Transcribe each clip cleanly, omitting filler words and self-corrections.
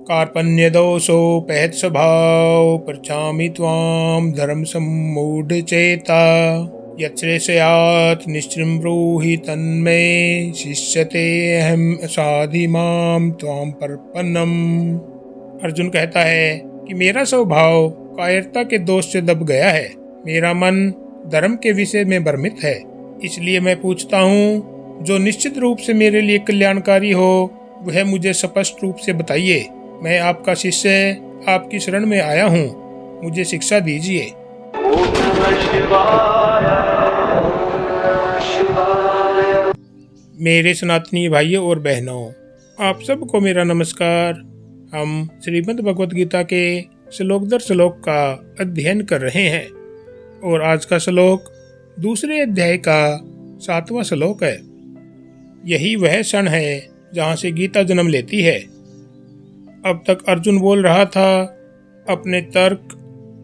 कार्पण्यदोषोपहत स्वभाव पृच्छामि त्वां धर्म सम्मूढ़ चेता यच्छ्रेष्यात् निश्चितं ब्रूहि तन्मे शिष्यते अहम साधि माम त्वां परपन्नम। अर्जुन कहता है कि मेरा स्वभाव कायरता के दोष से दब गया है, मेरा मन धर्म के विषय में भ्रमित है, इसलिए मैं पूछता हूँ जो निश्चित रूप से मेरे लिए कल्याणकारी हो वह मुझे स्पष्ट रूप से बताइए। मैं आपका शिष्य आपकी शरण में आया हूँ, मुझे शिक्षा दीजिए। मेरे सनातनी भाइयों और बहनों, आप सबको मेरा नमस्कार। हम श्रीमद् भगवत गीता के श्लोक दर श्लोक का अध्ययन कर रहे हैं और आज का श्लोक दूसरे अध्याय का 7वां श्लोक है। यही वह क्षण है जहाँ से गीता जन्म लेती है। अब तक अर्जुन बोल रहा था अपने तर्क,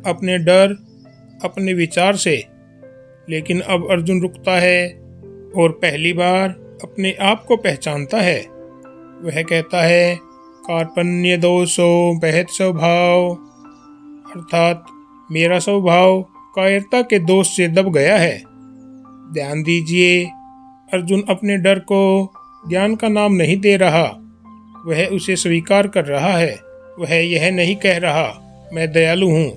अपने डर, अपने विचार से, लेकिन अब अर्जुन रुकता है और पहली बार अपने आप को पहचानता है। वह कहता है कार्पण्य दोषो बहत स्वभाव, अर्थात मेरा स्वभाव कायरता के दोष से दब गया है। ध्यान दीजिए, अर्जुन अपने डर को ज्ञान का नाम नहीं दे रहा, वह उसे स्वीकार कर रहा है। वह यह नहीं कह रहा मैं दयालु हूँ,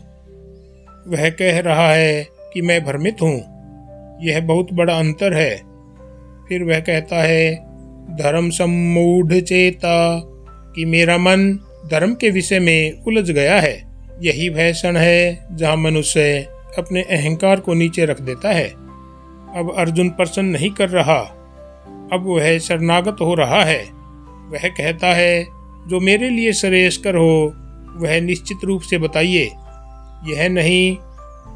वह कह रहा है कि मैं भ्रमित हूँ। यह बहुत बड़ा अंतर है। फिर वह कहता है धर्म सम्मूढ़ चेता, कि मेरा मन धर्म के विषय में उलझ गया है। यही वह क्षण है जहाँ मनुष्य अपने अहंकार को नीचे रख देता है। अब अर्जुन प्रश्न नहीं कर रहा, अब वह शरणागत हो रहा है। वह कहता है जो मेरे लिए श्रेयस्कर हो वह निश्चित रूप से बताइए। यह नहीं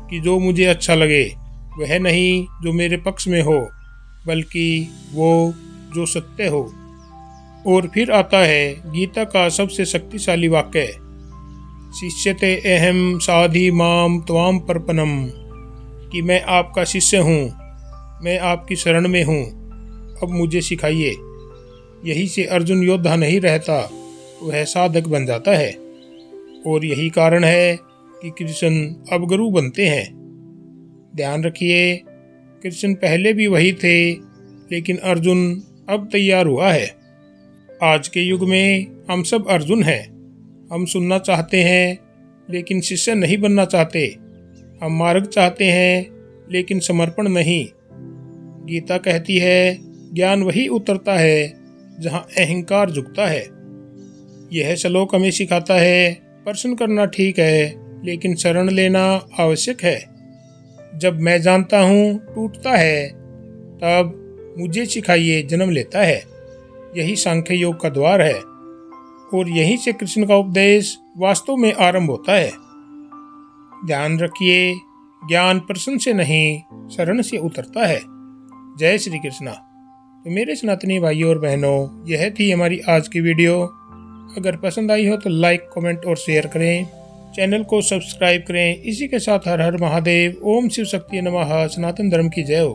कि जो मुझे अच्छा लगे, वह नहीं जो मेरे पक्ष में हो, बल्कि वो जो सत्य हो। और फिर आता है गीता का सबसे शक्तिशाली वाक्य, शिष्यते अहम साधि माम त्वाम परपनम, कि मैं आपका शिष्य हूँ, मैं आपकी शरण में हूँ, अब मुझे सिखाइए। यही से अर्जुन योद्धा नहीं रहता, वह साधक बन जाता है। और यही कारण है कि कृष्ण अब गुरु बनते हैं। ध्यान रखिए, कृष्ण पहले भी वही थे, लेकिन अर्जुन अब तैयार हुआ है। आज के युग में हम सब अर्जुन हैं। हम सुनना चाहते हैं लेकिन शिष्य नहीं बनना चाहते। हम मार्ग चाहते हैं लेकिन समर्पण नहीं। गीता कहती है ज्ञान वही उतरता है जहाँ अहंकार झुकता है। यह श्लोक हमें सिखाता है प्रश्न करना ठीक है, लेकिन शरण लेना आवश्यक है। जब मैं जानता हूँ टूटता है, तब मुझे सिखाइए जन्म लेता है। यही सांख्य योग का द्वार है और यहीं से कृष्ण का उपदेश वास्तव में आरंभ होता है। ध्यान रखिए, ज्ञान प्रश्न से नहीं शरण से उतरता है। जय श्री कृष्णा। तो मेरे सनातनी भाइयों और बहनों, यह थी हमारी आज की वीडियो। अगर पसंद आई हो तो लाइक, कमेंट और शेयर करें। चैनल को सब्सक्राइब करें। इसी के साथ हर हर महादेव, ओम शिव शक्ति नमः। सनातन धर्म की जय हो।